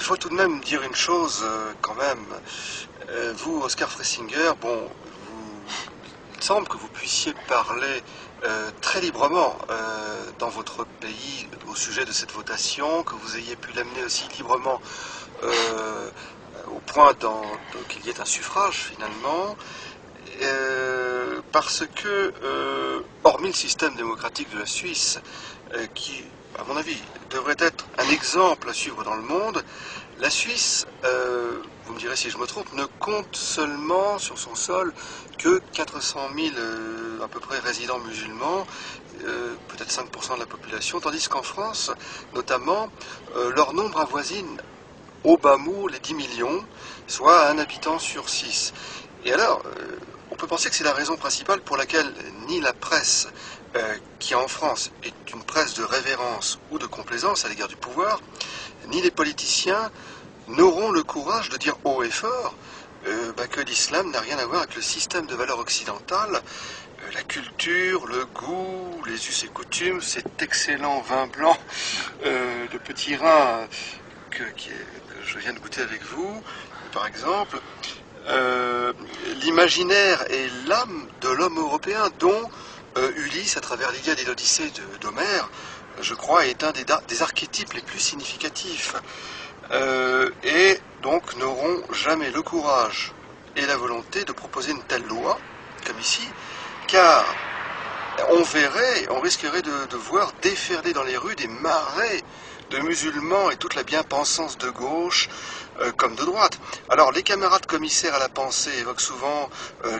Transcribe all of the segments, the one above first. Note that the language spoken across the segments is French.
faut tout de même dire une chose quand même. Vous, Oscar Freisinger, bon, il semble que vous puissiez parler très librement dans votre pays au sujet de cette votation, que vous ayez pu l'amener aussi librement au point qu'il y ait un suffrage finalement, parce que, hormis le système démocratique de la Suisse, qui, à mon avis, devrait être un exemple à suivre dans le monde, la Suisse, vous me direz si je me trompe, ne compte seulement sur son sol que 400 000 à peu près résidents musulmans, peut-être 5% de la population, tandis qu'en France, notamment, leur nombre avoisine au bas mot les 10 millions, soit un habitant sur 6. Et alors, on peut penser que c'est la raison principale pour laquelle ni la presse, qui en France est une presse de révérence ou de complaisance à l'égard du pouvoir, ni les politiciens n'auront le courage de dire haut et fort que l'islam n'a rien à voir avec le système de valeurs occidentales, la culture, le goût, les us et coutumes, cet excellent vin blanc de petit Rhin que je viens de goûter avec vous, par exemple, l'imaginaire et l'âme de l'homme européen dont Ulysse, à travers l'Iliade et l'Odyssée d'Homère, je crois, est un des archétypes les plus significatifs. Et donc n'auront jamais le courage et la volonté de proposer une telle loi, comme ici, car on risquerait de voir déferler dans les rues des marées de musulmans et toute la bien-pensance de gauche comme de droite. Alors les camarades commissaires à la pensée évoquent souvent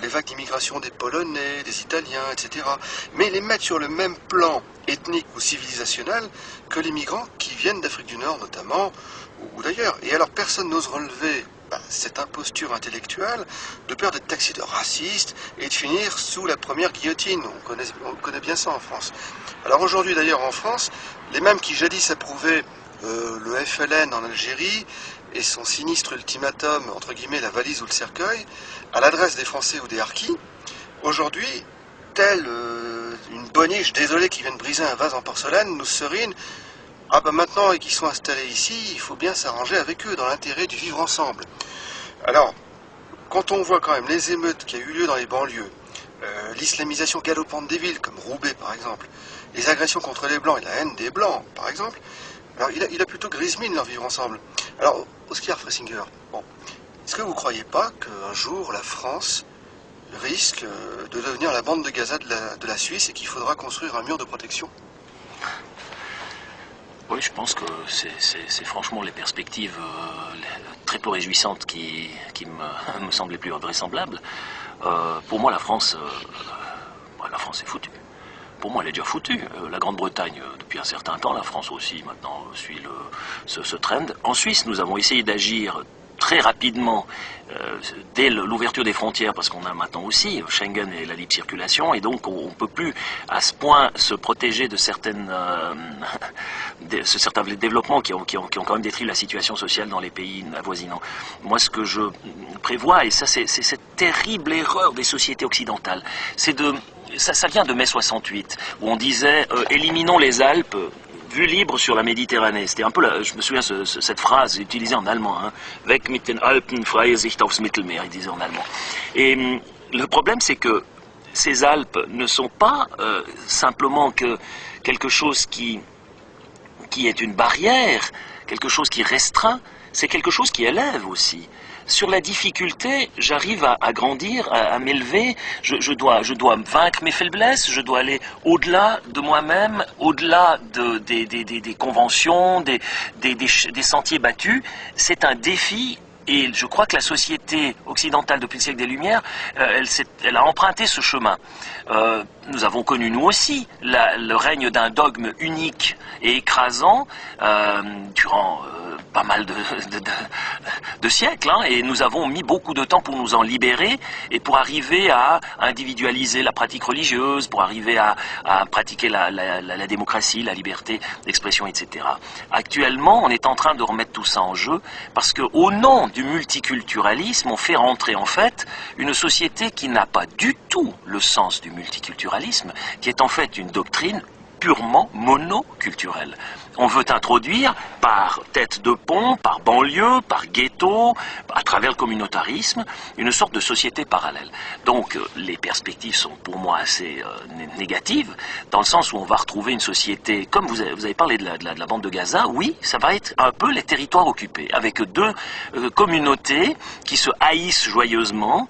les vagues d'immigration des Polonais, des Italiens, etc. Mais ils les mettent sur le même plan ethnique ou civilisationnel que les migrants qui viennent d'Afrique du Nord notamment, ou d'ailleurs. Et alors personne n'ose relever cette imposture intellectuelle de peur d'être taxé de raciste et de finir sous la première guillotine. On connaît bien ça en France. Alors aujourd'hui d'ailleurs en France, les mêmes qui jadis approuvaient le FLN en Algérie et son sinistre ultimatum, entre guillemets la valise ou le cercueil, à l'adresse des Français ou des Harkis, aujourd'hui, telle une boniche désolée qui vient de briser un vase en porcelaine, nous serine. Ah ben maintenant qu'ils sont installés ici, il faut bien s'arranger avec eux dans l'intérêt du vivre ensemble. Alors, quand on voit quand même les émeutes qui a eu lieu dans les banlieues, l'islamisation galopante des villes, comme Roubaix par exemple, les agressions contre les Blancs et la haine des Blancs par exemple, alors il a plutôt grise mine leur vivre ensemble. Alors, Oscar Freisinger, bon, est-ce que vous ne croyez pas qu'un jour la France risque de devenir la bande de Gaza de la Suisse et qu'il faudra construire un mur de protection ? Oui, je pense que c'est franchement les perspectives très peu réjouissantes qui me semblent les plus vraisemblables. Pour moi, la France est foutue. Pour moi, elle est déjà foutue. La Grande-Bretagne, depuis un certain temps, la France aussi, maintenant, suit ce trend. En Suisse, nous avons essayé d'agir très rapidement dès l'ouverture des frontières, parce qu'on a maintenant aussi Schengen et la libre circulation, et donc on ne peut plus à ce point se protéger de certains développements qui ont quand même détruit la situation sociale dans les pays avoisinants. Moi, ce que je prévois, et ça c'est cette terrible erreur des sociétés occidentales, ça vient de mai 68, où on disait éliminons les Alpes, vue libre sur la Méditerranée. C'était un peu, je me souviens, cette phrase utilisée en allemand, hein, Weg mit den Alpen, freie Sicht aufs Mittelmeer, il disait en allemand. Et le problème, c'est que ces Alpes ne sont pas simplement que quelque chose qui est une barrière, quelque chose qui restreint, c'est quelque chose qui élève aussi. Sur la difficulté, j'arrive à grandir, à m'élever, je dois vaincre mes faiblesses, je dois aller au-delà de moi-même, au-delà des conventions, des sentiers battus. C'est un défi. Et je crois que la société occidentale depuis le siècle des Lumières, elle a emprunté ce chemin. Nous avons connu nous aussi le règne d'un dogme unique et écrasant durant pas mal de siècles, hein, et nous avons mis beaucoup de temps pour nous en libérer et pour arriver à individualiser la pratique religieuse, pour arriver à pratiquer la démocratie, la liberté d'expression, etc. Actuellement, on est en train de remettre tout ça en jeu parce qu'au nom du multiculturalisme, on fait rentrer en fait une société qui n'a pas du tout le sens du multiculturalisme, qui est en fait une doctrine purement monoculturelle. on veut introduire par tête de pont, par banlieue, par ghetto, à travers le communautarisme, une sorte de société parallèle. Donc les perspectives sont pour moi assez négatives, dans le sens où on va retrouver une société, comme vous avez parlé de la bande de Gaza, oui, ça va être un peu les territoires occupés, avec deux communautés qui se haïssent joyeusement,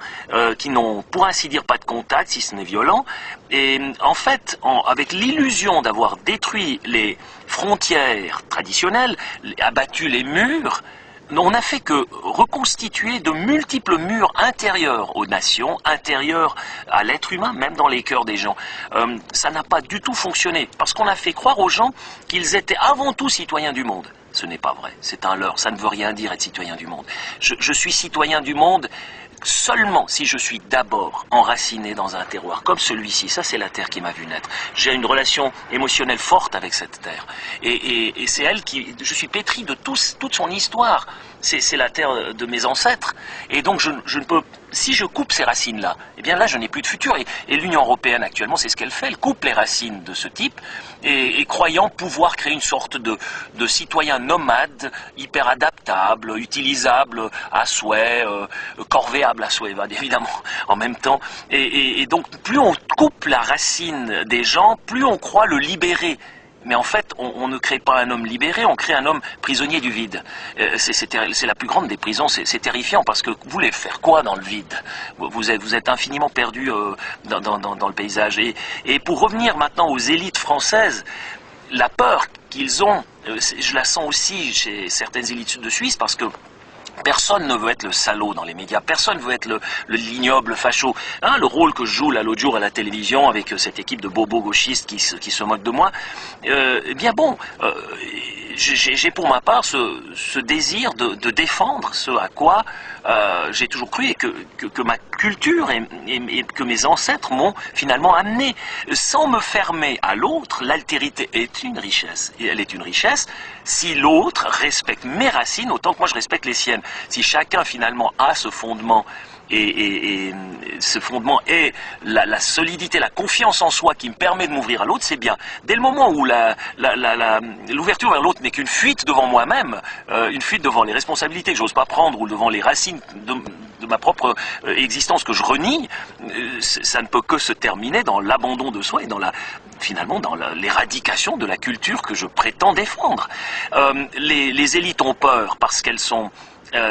qui n'ont pour ainsi dire pas de contact, si ce n'est violent, et en fait, avec l'illusion d'avoir détruit les frontières traditionnelles, abattu les murs, on n'a fait que reconstituer de multiples murs intérieurs aux nations, intérieurs à l'être humain, même dans les cœurs des gens. Ça n'a pas du tout fonctionné, parce qu'on a fait croire aux gens qu'ils étaient avant tout citoyens du monde. Ce n'est pas vrai, c'est un leurre, ça ne veut rien dire être citoyen du monde. Je suis citoyen du monde seulement si je suis d'abord enraciné dans un terroir comme celui-ci. Ça, c'est la terre qui m'a vu naître. J'ai une relation émotionnelle forte avec cette terre. Et c'est elle qui... Je suis pétri de toute son histoire. C'est la terre de mes ancêtres. Et donc, je ne peux... Si je coupe ces racines-là, eh bien là, je n'ai plus de futur. Et l'Union européenne, actuellement, c'est ce qu'elle fait. Elle coupe les racines de ce type et croyant pouvoir créer une sorte de citoyen nomade, hyper adaptable, utilisable à souhait, corvéable à souhait, évidemment, en même temps. Et donc, plus on coupe la racine des gens, plus on croit le libérer. Mais en fait, on ne crée pas un homme libéré, on crée un homme prisonnier du vide. C'est la plus grande des prisons, c'est terrifiant, parce que vous voulez faire quoi dans le vide? Vous êtes infiniment perdu dans le paysage. Et pour revenir maintenant aux élites françaises, la peur qu'ils ont, je la sens aussi chez certaines élites de Suisse, parce que personne ne veut être le salaud dans les médias, personne ne veut être l'ignoble facho. Hein, le rôle que je joue là l'autre jour à la télévision avec cette équipe de bobos gauchistes qui se moquent de moi, eh bien bon, j'ai pour ma part ce désir de défendre ce à quoi j'ai toujours cru et que ma culture et que mes ancêtres m'ont finalement amené. Sans me fermer à l'autre, l'altérité est une richesse. Et elle est une richesse si l'autre respecte mes racines autant que moi je respecte les siennes. Si chacun finalement a ce fondement et ce fondement est la solidité, la confiance en soi qui me permet de m'ouvrir à l'autre, c'est bien. Dès le moment où l'ouverture vers l'autre n'est qu'une fuite devant moi-même, une fuite devant les responsabilités que j'ose pas prendre ou devant les racines de ma propre existence que je renie, ça ne peut que se terminer dans l'abandon de soi et finalement dans l'éradication de la culture que je prétends défendre. Les élites ont peur parce qu'elles sont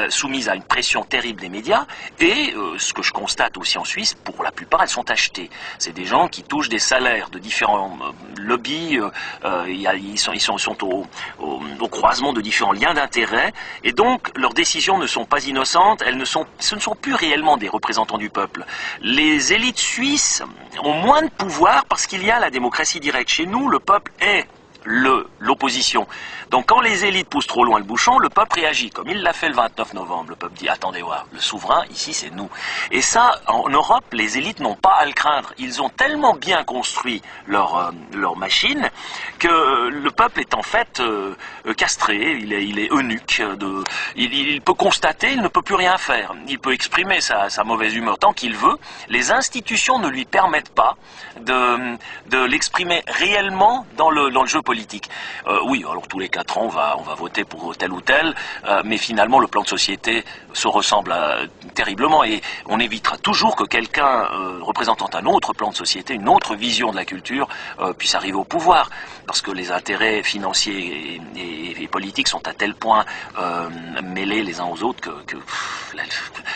soumises à une pression terrible des médias et ce que je constate aussi en Suisse, pour la plupart elles sont achetées. C'est des gens qui touchent des salaires de différents lobbies, ils sont au croisement de différents liens d'intérêt et donc leurs décisions ne sont pas innocentes, ce ne sont plus réellement des représentants du peuple. Les élites suisses ont moins de pouvoir parce qu'il y a la démocratie directe. Chez nous, le peuple est l'opposition. Donc quand les élites poussent trop loin le bouchon, le peuple réagit, comme il l'a fait le 29 novembre. Le peuple dit, attendez voir, le souverain, ici c'est nous. Et ça, en Europe, les élites n'ont pas à le craindre. Ils ont tellement bien construit leur machine que le peuple est en fait castré, il est eunuque. Il peut constater, il ne peut plus rien faire. Il peut exprimer sa mauvaise humeur tant qu'il veut. Les institutions ne lui permettent pas de l'exprimer réellement dans le jeu politique. Oui, alors tous les 4 ans, on va voter pour tel ou tel, mais finalement, le plan de société se ressemble terriblement et on évitera toujours que quelqu'un représentant un autre plan de société, une autre vision de la culture, puisse arriver au pouvoir. Parce que les intérêts financiers et politiques sont à tel point mêlés les uns aux autres que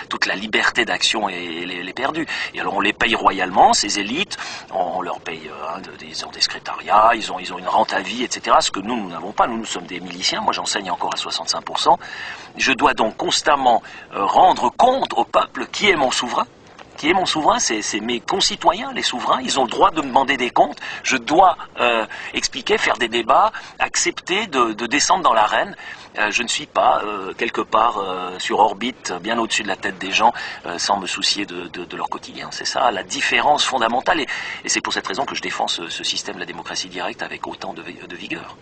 toute la liberté d'action est perdue. Et alors on les paye royalement, ces élites, on leur paye ils ont des secrétariats, ils ont une rente à vie, etc. Ce que nous n'avons pas, nous sommes des miliciens, moi j'enseigne encore à 65%. Je dois donc constamment rendre compte au peuple qui est mon souverain. Qui est mon souverain, c'est mes concitoyens, les souverains, ils ont le droit de me demander des comptes, je dois expliquer, faire des débats, accepter de descendre dans l'arène. Je ne suis pas quelque part sur orbite, bien au-dessus de la tête des gens, sans me soucier de leur quotidien. C'est ça la différence fondamentale et c'est pour cette raison que je défends ce système de la démocratie directe avec autant de vigueur.